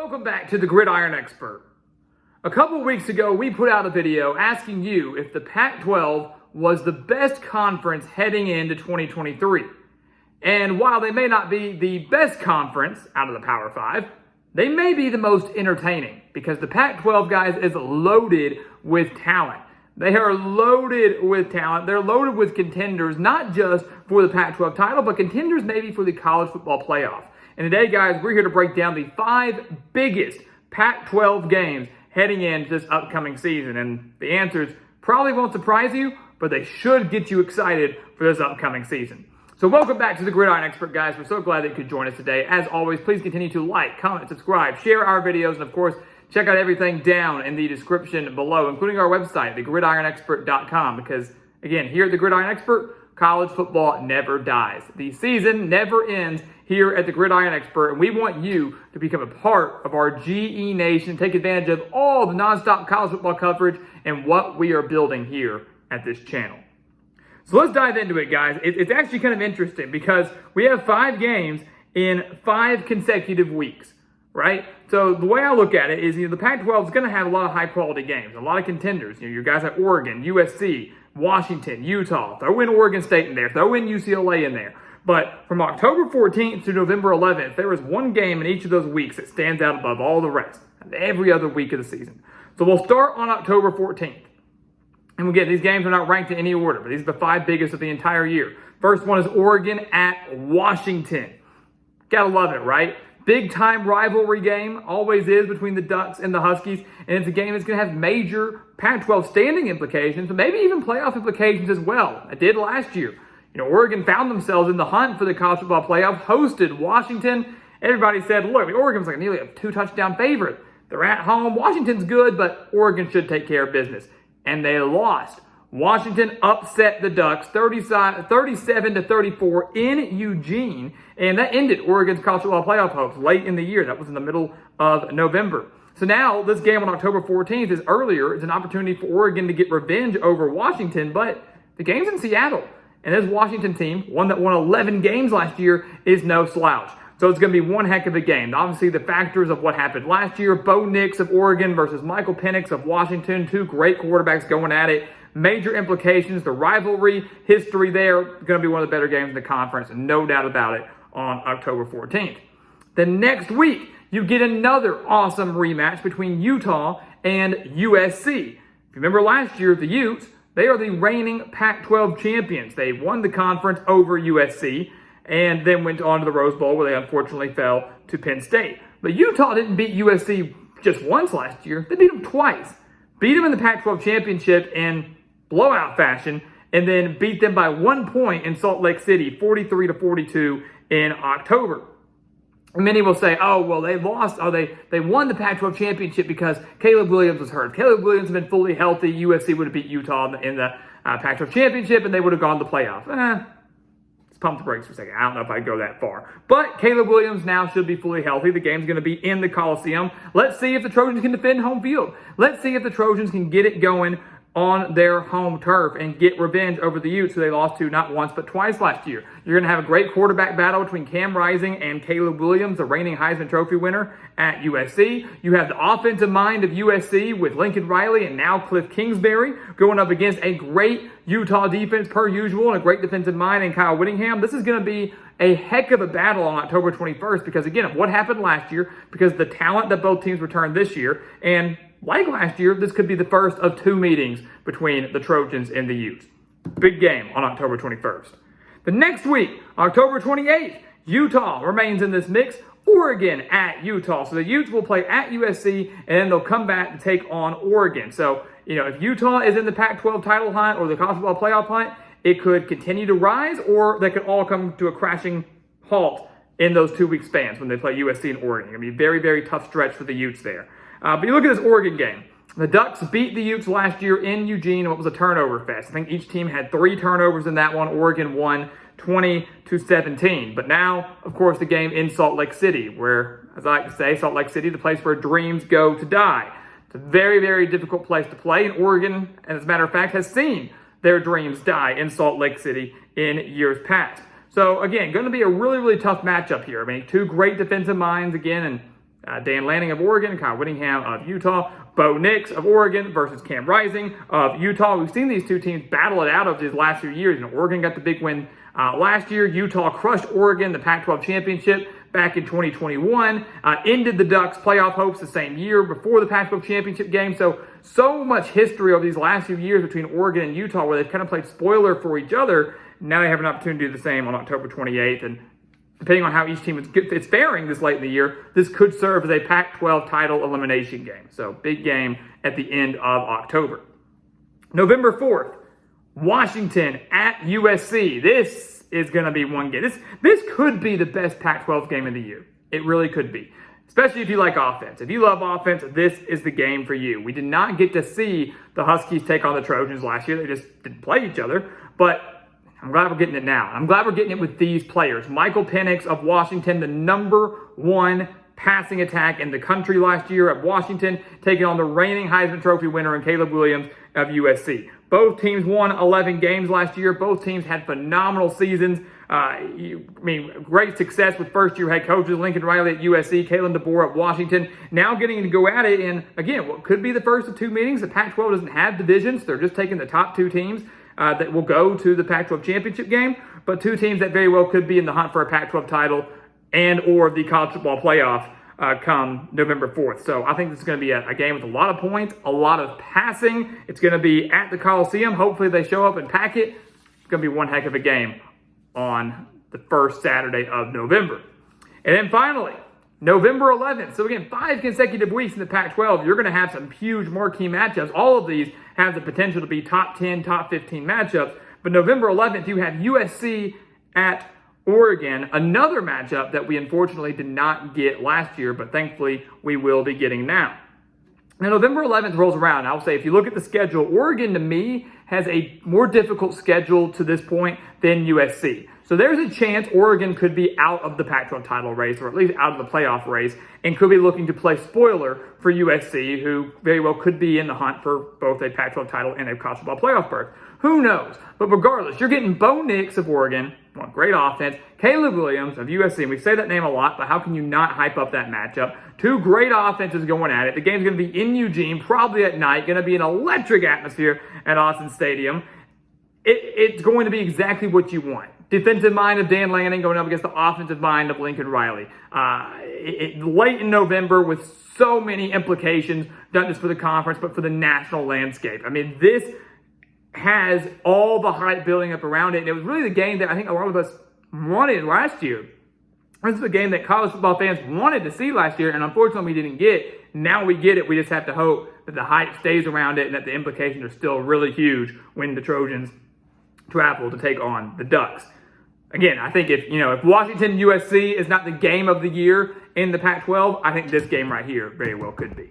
Welcome back to the Gridiron Expert. A couple of weeks ago, we put out a video asking you if the Pac-12 was the best conference heading into 2023. And while they may not be the best conference out of the Power 5, they may be the most entertaining because the Pac-12, guys, is loaded with talent. They are loaded with talent. They're loaded with contenders, not just for the Pac-12 title, but contenders maybe for the college football playoff. And today, guys, we're here to break down the 5 biggest Pac-12 games heading into this upcoming season. And the answers probably won't surprise you, but they should get you excited for this upcoming season. So welcome back to the Gridiron Expert, guys. We're so glad that you could join us today. As always, please continue to like, comment, subscribe, share our videos, and of course, check out everything down in the description below, including our website, thegridironexpert.com, because again, here at the Gridiron Expert, college football never dies. The season never ends here at the Gridiron Expert, and we want you to become a part of our GE Nation, take advantage of all the nonstop college football coverage and what we are building here at this channel. So let's dive into it, guys. It's actually kind of interesting because we have 5 games in 5 consecutive weeks, right? So the way I look at it is, the Pac-12 is going to have a lot of high-quality games, a lot of contenders. Your guys like Oregon, USC, Washington, Utah. Throw in Oregon State in there. Throw in UCLA in there. But from October 14th to November 11th, there is one game in each of those weeks that stands out above all the rest, every other week of the season. So we'll start on October 14th. And again, these games are not ranked in any order, but these are the 5 biggest of the entire year. First one is Oregon at Washington. Gotta love it, right? Big time rivalry game, always is, between the Ducks and the Huskies. And it's a game that's going to have major Pac-12 standing implications, but maybe even playoff implications as well. It did last year. Oregon found themselves in the hunt for the college football playoff, hosted Washington. Everybody said, look, Oregon's like nearly a 2-touchdown favorite. They're at home. Washington's good, but Oregon should take care of business. And they lost. Washington upset the Ducks 37-34 in Eugene, and that ended Oregon's college football playoff hopes late in the year. That was in the middle of November. So now this game on October 14th is earlier. It's an opportunity for Oregon to get revenge over Washington, but the game's in Seattle. And this Washington team, one that won 11 games last year, is no slouch. So it's going to be one heck of a game. Obviously, the factors of what happened last year, Bo Nix of Oregon versus Michael Penix of Washington, 2 great quarterbacks going at it. Major implications, the rivalry history there, going to be one of the better games in the conference, no doubt about it, on October 14th. The next week, you get another awesome rematch between Utah and USC. If you remember last year, the Utes, they are the reigning Pac-12 champions. They won the conference over USC and then went on to the Rose Bowl where they unfortunately fell to Penn State. But Utah didn't beat USC just once last year. They beat them twice. Beat them in the Pac-12 championship in blowout fashion and then beat them by 1 point in Salt Lake City, 43-42 in October. Many will say, oh, well, they lost, or they won the Pac-12 championship because Caleb Williams was hurt. If Caleb Williams had been fully healthy, USC would have beat Utah in the Pac-12 championship, and they would have gone to the playoff. Let's pump the brakes for a second. I don't know if I'd go that far. But Caleb Williams now should be fully healthy. The game's going to be in the Coliseum. Let's see if the Trojans can defend home field. Let's see if the Trojans can get it going on their home turf and get revenge over the Utes, who they lost to not once but twice last year. You're going to have a great quarterback battle between Cam Rising and Caleb Williams, the reigning Heisman Trophy winner at USC. You have the offensive mind of USC with Lincoln Riley and now Cliff Kingsbury going up against a great Utah defense per usual and a great defensive mind in Kyle Whittingham. This is going to be a heck of a battle on October 21st because, again, of what happened last year, because of the talent that both teams returned this year, and like last year, this could be the first of 2 meetings between the Trojans and the Utes. Big game on October 21st. The next week, October 28th, Utah remains in this mix. Oregon at Utah. So the Utes will play at USC, and then they'll come back to take on Oregon. So, if Utah is in the Pac-12 title hunt or the college football playoff hunt, it could continue to rise, or they could all come to a crashing halt in those 2-week spans when they play USC and Oregon. It's going to be a very, very tough stretch for the Utes there. But you look at this Oregon game. The Ducks beat the Utes last year in Eugene in what was a turnover fest. I think each team had 3 turnovers in that one. Oregon won 20-17. But now, of course, the game in Salt Lake City, where, as I like to say, Salt Lake City, the place where dreams go to die. It's a very, very difficult place to play. And Oregon, as a matter of fact, has seen their dreams die in Salt Lake City in years past. So, again, going to be a really, really tough matchup here. I mean, 2 great defensive minds, again, and Dan Lanning of Oregon, Kyle Whittingham of Utah, Bo Nix of Oregon versus Cam Rising of Utah. We've seen these two teams battle it out over these last few years. Oregon got the big win last year. Utah crushed Oregon, the Pac-12 championship back in 2021. Ended the Ducks' playoff hopes the same year before the Pac-12 championship game. So much history over these last few years between Oregon and Utah where they've kind of played spoiler for each other. Now they have an opportunity to do the same on October 28th. And depending on how each team is faring this late in the year, this could serve as a Pac-12 title elimination game. So big game at the end of October. November 4th, Washington at USC. This is going to be one game. This could be the best Pac-12 game of the year. It really could be, especially if you like offense. If you love offense, this is the game for you. We did not get to see the Huskies take on the Trojans last year. They just didn't play each other, but I'm glad we're getting it now. I'm glad we're getting it with these players. Michael Penix of Washington, the #1 passing attack in the country last year at Washington, taking on the reigning Heisman Trophy winner and Caleb Williams of USC. Both teams won 11 games last year. Both teams had phenomenal seasons. Great success with first-year head coaches Lincoln Riley at USC, Kalen DeBoer at Washington. Now getting to go at it in, again, what could be the first of two meetings. The Pac-12 doesn't have divisions. They're just taking the top two teams that will go to the Pac-12 championship game, but two teams that very well could be in the hunt for a Pac-12 title and or the college football playoff come November 4th. So I think this is going to be a game with a lot of points, a lot of passing. It's going to be at the Coliseum. Hopefully they show up and pack it. It's going to be one heck of a game on the first Saturday of November. And then finally, November 11th. So again, 5 consecutive weeks in the Pac-12. You're going to have some huge marquee matchups. All of these have the potential to be top 10, top 15 matchups. But November 11th, you have USC at Oregon, another matchup that we unfortunately did not get last year, but thankfully we will be getting now. Now, November 11th rolls around. I'll say if you look at the schedule, Oregon to me has a more difficult schedule to this point than USC. So there's a chance Oregon could be out of the Pac-12 title race, or at least out of the playoff race, and could be looking to play spoiler for USC, who very well could be in the hunt for both a Pac-12 title and a college football playoff berth. Who knows? But regardless, you're getting Bo Nix of Oregon, great offense, Caleb Williams of USC, and we say that name a lot, but how can you not hype up that matchup? Two great offenses going at it. The game's going to be in Eugene, probably at night, going to be an electric atmosphere at Austin Stadium. It's going to be exactly what you want. Defensive mind of Dan Lanning going up against the offensive mind of Lincoln Riley. Late in November with so many implications, not just for the conference, but for the national landscape. I mean, this has all the hype building up around it. And it was really the game that I think a lot of us wanted last year. This is a game that college football fans wanted to see last year, and unfortunately we didn't get. Now we get it. We just have to hope that the hype stays around it and that the implications are still really huge when the Trojans travel to take on the Ducks. Again, I think if Washington USC is not the game of the year in the Pac-12, I think this game right here very well could be.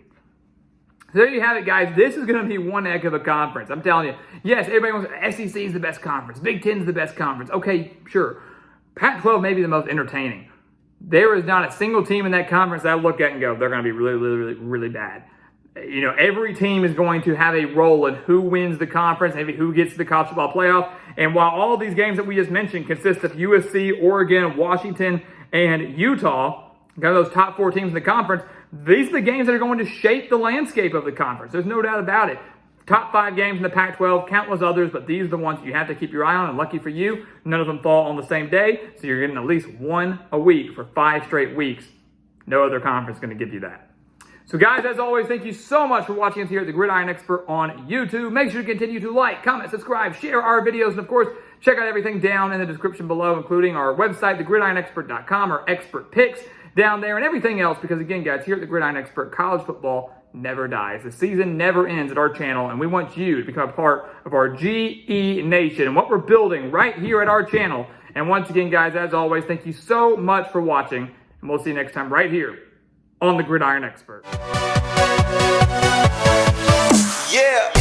So there you have it, guys. This is going to be one heck of a conference. I'm telling you. Yes, everybody wants SEC is the best conference. Big Ten is the best conference. Okay, sure. Pac-12 may be the most entertaining. There is not a single team in that conference that I look at and go, they're going to be really, really, really, really bad. Every team is going to have a role in who wins the conference, maybe who gets to the college football playoff. And while all these games that we just mentioned consist of USC, Oregon, Washington, and Utah, got those top 4 teams in the conference, these are the games that are going to shape the landscape of the conference. There's no doubt about it. Top 5 games in the Pac-12, countless others, but these are the ones you have to keep your eye on. And lucky for you, none of them fall on the same day. So you're getting at least one a week for 5 straight weeks. No other conference is going to give you that. So guys, as always, thank you so much for watching us here at The Gridiron Expert on YouTube. Make sure to continue to like, comment, subscribe, share our videos, and of course, check out everything down in the description below, including our website, thegridironexpert.com, our expert picks down there, and everything else, because again, guys, here at The Gridiron Expert, college football never dies. The season never ends at our channel, and we want you to become a part of our GE Nation and what we're building right here at our channel. And once again, guys, as always, thank you so much for watching, and we'll see you next time right here on The Gridiron Expert. Yeah.